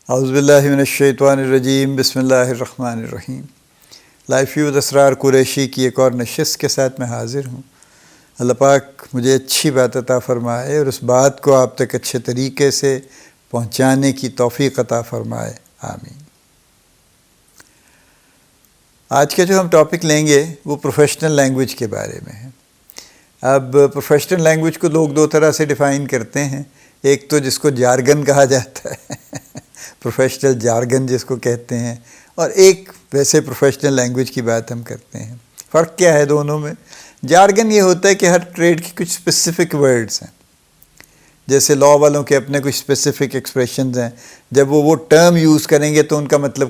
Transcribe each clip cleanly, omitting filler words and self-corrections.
اعوذ باللہ من الشیطان الرجیم، بسم اللہ الرحمن الرحیم۔ لائف ویو اسرار قریشی کی ایک اور نشست کے ساتھ میں حاضر ہوں۔ اللہ پاک مجھے اچھی بات عطا فرمائے اور اس بات کو آپ تک اچھے طریقے سے پہنچانے کی توفیق عطا فرمائے، آمین۔ آج کا جو ہم ٹاپک لیں گے وہ پروفیشنل لینگویج کے بارے میں ہے۔ اب پروفیشنل لینگویج کو لوگ دو طرح سے ڈیفائن کرتے ہیں، ایک تو جس کو جارگن کہا جاتا ہے پروفیشنل جارگن جس کو کہتے ہیں، اور ایک ویسے پروفیشنل لینگویج کی بات ہم کرتے ہیں۔ فرق کیا ہے دونوں میں؟ جارگن یہ ہوتا ہے کہ ہر ٹریڈ کی کچھ اسپیسیفک ورڈز ہیں، جیسے لا والوں کے اپنے کچھ اسپیسیفک ایکسپریشنز ہیں، جب وہ ٹرم یوز کریں گے تو ان کا مطلب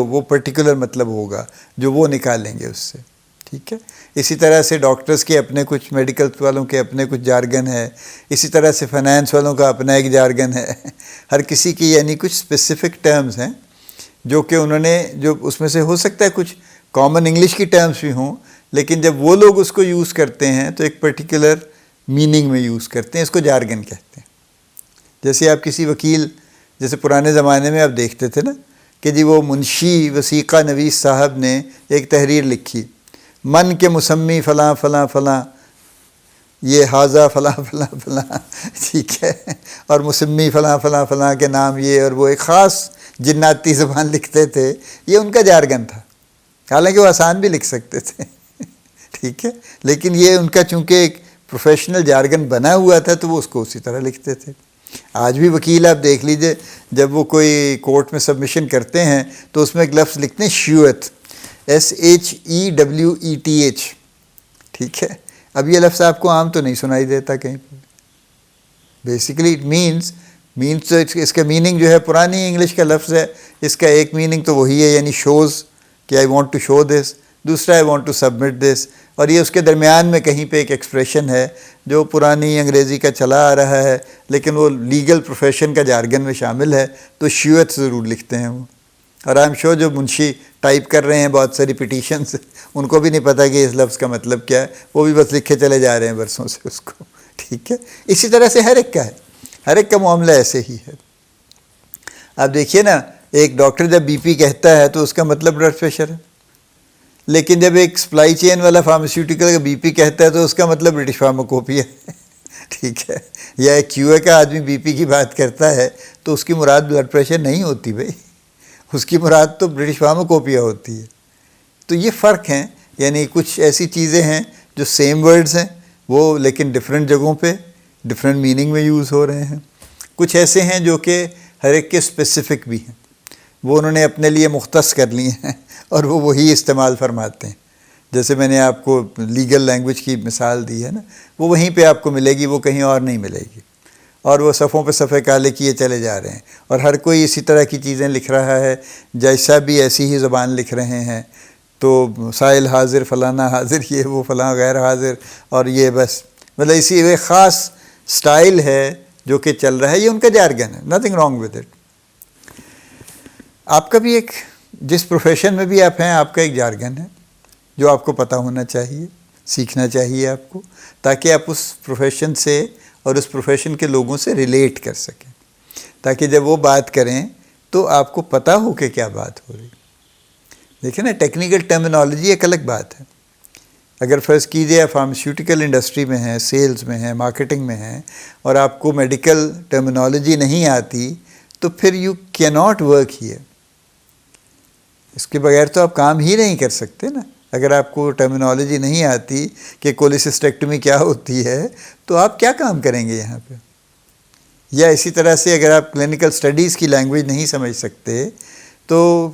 وہ پرٹیکولر مطلب ہوگا جو وہ نکالیں گے اس سے، ٹھیک ہے۔ اسی طرح سے ڈاکٹرز کے اپنے کچھ، میڈیکل والوں کے اپنے کچھ جارگن ہے، اسی طرح سے فائنانس والوں کا اپنا ایک جارگن ہے۔ ہر کسی کی یعنی کچھ اسپیسیفک ٹرمز ہیں جو کہ انہوں نے، جو اس میں سے ہو سکتا ہے کچھ کامن انگلش کی ٹرمز بھی ہوں، لیکن جب وہ لوگ اس کو یوز کرتے ہیں تو ایک پرٹیکولر میننگ میں یوز کرتے ہیں، اس کو جارگن کہتے ہیں۔ جیسے آپ کسی وکیل، جیسے پرانے زمانے میں آپ دیکھتے تھے نا کہ جی وہ منشی وثیقہ نویس صاحب نے ایک تحریر لکھی، من کے مسمی فلاں فلاں فلاں، یہ حاضہ فلاں فلاں فلاں، ٹھیک ہے، اور مسمی فلاں فلاں فلاں کے نام یہ، اور وہ ایک خاص جناتی زبان لکھتے تھے، یہ ان کا جارگن تھا۔ حالانکہ وہ آسان بھی لکھ سکتے تھے ٹھیک ہے، لیکن یہ ان کا چونکہ ایک پروفیشنل جارگن بنا ہوا تھا تو وہ اس کو اسی طرح لکھتے تھے۔ آج بھی وکیل آپ دیکھ لیجئے، جب وہ کوئی کورٹ میں سبمیشن کرتے ہیں تو اس میں ایک لفظ لکھتے ہیں شیوت، SHEWETH، ٹھیک ہے۔ اب یہ لفظ آپ کو عام تو نہیں سنائی دیتا کہیں پہ۔ بیسیکلی اٹ مینس تو اس کا میننگ جو ہے پرانی انگلش کا لفظ ہے، اس کا ایک میننگ تو وہی ہے، یعنی شوز، کہ آئی وانٹ ٹو شو دس، دوسرا آئی وانٹ ٹو سبمٹ دس، اور یہ اس کے درمیان میں کہیں پہ ایک ایکسپریشن ہے جو پرانی انگریزی کا چلا آ رہا ہے، لیکن وہ لیگل پروفیشن کا جارگن میں شامل ہے، تو شیوت ضرور لکھتے ہیں وہ۔ اور آئی ایم شور جو منشی ٹائپ کر رہے ہیں بہت ساری پٹیشنز، ان کو بھی نہیں پتہ کہ اس لفظ کا مطلب کیا ہے، وہ بھی بس لکھے چلے جا رہے ہیں برسوں سے اس کو، ٹھیک ہے۔ اسی طرح سے ہر ایک کا ہے، ہر ایک کا معاملہ ایسے ہی ہے۔ آپ دیکھیے نا، ایک ڈاکٹر جب بی پی کہتا ہے تو اس کا مطلب بلڈ پریشر ہے، لیکن جب ایک سپلائی چین والا فارماسیوٹیکل کا بی پی کہتا ہے تو اس کا مطلب برٹش فارماکوپیا ہے ٹھیک ہے۔ یا ایک کیو اے کا آدمی بی پی کی بات کرتا ہے تو اس کی مراد بلڈ پریشر نہیں ہوتی بھائی، اس کی مراد تو برٹش فارماکوپیا ہوتی ہے۔ تو یہ فرق ہیں، یعنی کچھ ایسی چیزیں ہیں جو سیم ورڈز ہیں وہ لیکن ڈفرینٹ جگہوں پہ ڈفرینٹ میننگ میں یوز ہو رہے ہیں۔ کچھ ایسے ہیں جو کہ ہر ایک کے اسپیسیفک بھی ہیں، وہ انہوں نے اپنے لیے مختص کر لیے ہیں اور وہ وہی استعمال فرماتے ہیں۔ جیسے میں نے آپ کو لیگل لینگویج کی مثال دی ہے نا، وہ وہیں پہ آپ کو ملے گی، وہ کہیں اور نہیں ملے گی، اور وہ صفوں پہ صفحے کالے کیے چلے جا رہے ہیں، اور ہر کوئی اسی طرح کی چیزیں لکھ رہا ہے، جیسا بھی ایسی ہی زبان لکھ رہے ہیں، تو سائل حاضر، فلانا حاضر، یہ وہ فلاں غیر حاضر، اور یہ بس مطلب اسی ایک خاص سٹائل ہے جو کہ چل رہا ہے، یہ ان کا جارگن ہے، نتھنگ رانگ ود اٹ۔ آپ کا بھی ایک، جس پروفیشن میں بھی آپ ہیں، آپ کا ایک جارگن ہے جو آپ کو پتہ ہونا چاہیے، سیکھنا چاہیے آپ کو، تاکہ آپ اس پروفیشن سے اور اس پروفیشن کے لوگوں سے ریلیٹ کر سکیں، تاکہ جب وہ بات کریں تو آپ کو پتہ ہو کہ کیا بات ہو رہی۔ دیکھیں نا، ٹیکنیکل ٹرمینالوجی ایک الگ بات ہے۔ اگر فرض کیجیے آپ فارماسیوٹیکل انڈسٹری میں ہیں، سیلز میں ہیں، مارکیٹنگ میں ہیں، اور آپ کو میڈیکل ٹرمینالوجی نہیں آتی تو پھر یو کی ناٹ ورک ہیئر، اس کے بغیر تو آپ کام ہی نہیں کر سکتے نا۔ اگر آپ کو ٹرمینالوجی نہیں آتی کہ کولیسسٹیکٹمی کیا ہوتی ہے تو آپ کیا کام کریں گے یہاں پہ؟ یا اسی طرح سے اگر آپ کلینکل سٹڈیز کی لینگویج نہیں سمجھ سکتے تو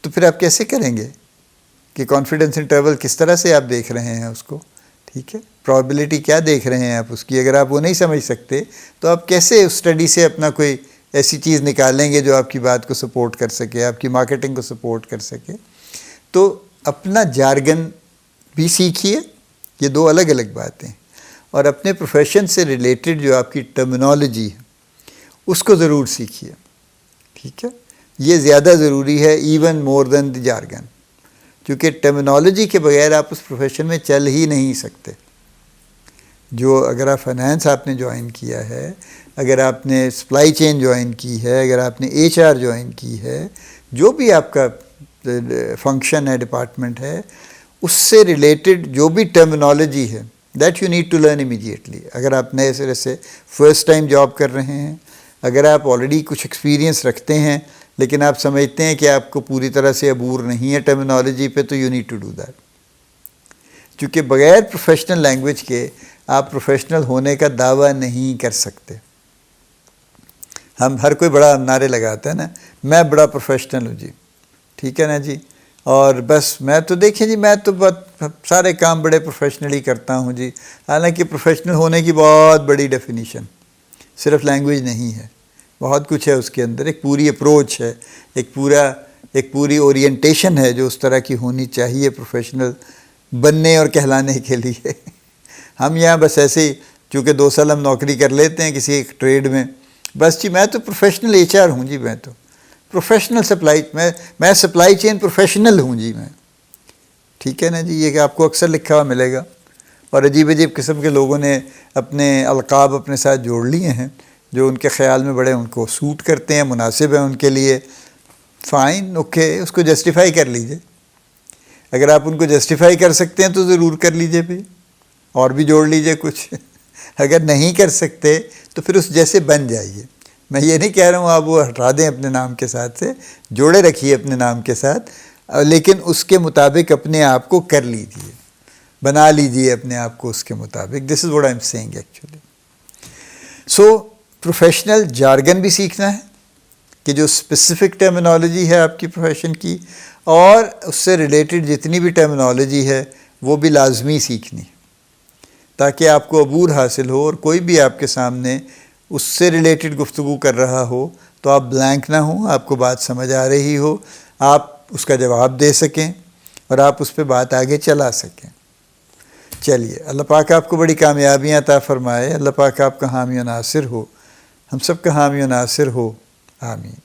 پھر آپ کیسے کریں گے کہ کانفیڈنس انٹرول کس طرح سے آپ دیکھ رہے ہیں اس کو، ٹھیک ہے، پرابیبلٹی کیا دیکھ رہے ہیں آپ اس کی، اگر آپ وہ نہیں سمجھ سکتے تو آپ کیسے اس اسٹڈی سے اپنا کوئی ایسی چیز نکالیں گے جو آپ کی بات کو سپورٹ کر سکے، آپ کی مارکیٹنگ کو سپورٹ کر سکے؟ تو اپنا جارگن بھی سیکھیے، یہ دو الگ الگ باتیں، اور اپنے پروفیشن سے ریلیٹڈ جو آپ کی ٹرمینالوجی ہے اس کو ضرور سیکھیے، ٹھیک ہے۔ یہ زیادہ ضروری ہے ایون مور دین دی جارگن، کیونکہ ٹرمینالوجی کے بغیر آپ اس پروفیشن میں چل ہی نہیں سکتے۔ جو اگر آپ فائنانس آپ نے جوائن کیا ہے، اگر آپ نے سپلائی چین جوائن کی ہے، اگر آپ نے HR جوائن کی ہے، جو بھی آپ کا فنکشن ہے، ڈپارٹمنٹ ہے، اس سے ریلیٹڈ جو بھی ٹرمینالوجی ہے that you need to learn immediately. اگر آپ نئے سرے سے فرسٹ ٹائم جاب کر رہے ہیں، اگر آپ آلریڈی کچھ ایکسپیرینس رکھتے ہیں لیکن آپ سمجھتے ہیں کہ آپ کو پوری طرح سے عبور نہیں ہے ٹرمینالوجی پہ، تو you need to do that. کیونکہ بغیر پروفیشنل لینگویج کے آپ پروفیشنل ہونے کا دعویٰ نہیں کر سکتے. ہر کوئی بڑا نعرے لگاتا ہے نا، میں بڑا پروفیشنل ہوں جی، ٹھیک ہے نا جی، اور بس میں تو دیکھیں جی میں تو سارے کام بڑے پروفیشنلی کرتا ہوں جی. حالانکہ پروفیشنل ہونے کی بہت بڑی ڈیفینیشن صرف لینگویج نہیں ہے، بہت کچھ ہے اس کے اندر. ایک پوری اپروچ ہے، ایک پوری اورینٹیشن ہے جو اس طرح کی ہونی چاہیے پروفیشنل بننے اور کہلانے کے لیے. ہم یہاں بس ایسے ہی چونکہ 2 سال ہم نوکری کر لیتے ہیں کسی ایک ٹریڈ میں، بس جی میں تو پروفیشنل HR ہوں جی، میں تو پروفیشنل میں سپلائی چین پروفیشنل ہوں جی میں، ٹھیک ہے نا جی. یہ کہ آپ کو اکثر لکھا ہوا ملے گا، اور عجیب عجیب قسم کے لوگوں نے اپنے القاب اپنے ساتھ جوڑ لیے ہیں جو ان کے خیال میں بڑے ان کو سوٹ کرتے ہیں، مناسب ہیں ان کے لیے. فائن، اوکے، اس کو جسٹیفائی کر لیجئے. اگر آپ ان کو جسٹیفائی کر سکتے ہیں تو ضرور کر لیجئے پھر، اور بھی جوڑ لیجئے کچھ. اگر نہیں کر سکتے تو پھر اس جیسے بن جائیے. میں یہ نہیں کہہ رہا ہوں آپ وہ ہٹا دیں اپنے نام کے ساتھ سے، جوڑے رکھیے اپنے نام کے ساتھ، لیکن اس کے مطابق اپنے آپ کو کر لیجیے، بنا لیجیے اپنے آپ کو اس کے مطابق. This is what I am seeing actually. So professional jargon بھی سیکھنا ہے کہ جو اسپیسیفک ٹرمینالوجی ہے آپ کی پروفیشن کی، اور اس سے ریلیٹڈ جتنی بھی ٹرمینالوجی ہے وہ بھی لازمی سیکھنی، تاکہ آپ کو عبور حاصل ہو، اور کوئی بھی آپ کے سامنے اس سے ریلیٹڈ گفتگو کر رہا ہو تو آپ بلینک نہ ہوں، آپ کو بات سمجھ آ رہی ہو، آپ اس کا جواب دے سکیں اور آپ اس پہ بات آگے چلا سکیں. چلیے، اللہ پاک آپ کو بڑی کامیابیاں عطا فرمائے، اللہ پاک آپ کا حامی و ناصر ہو، ہم سب کا حامی و ناصر ہو، آمین.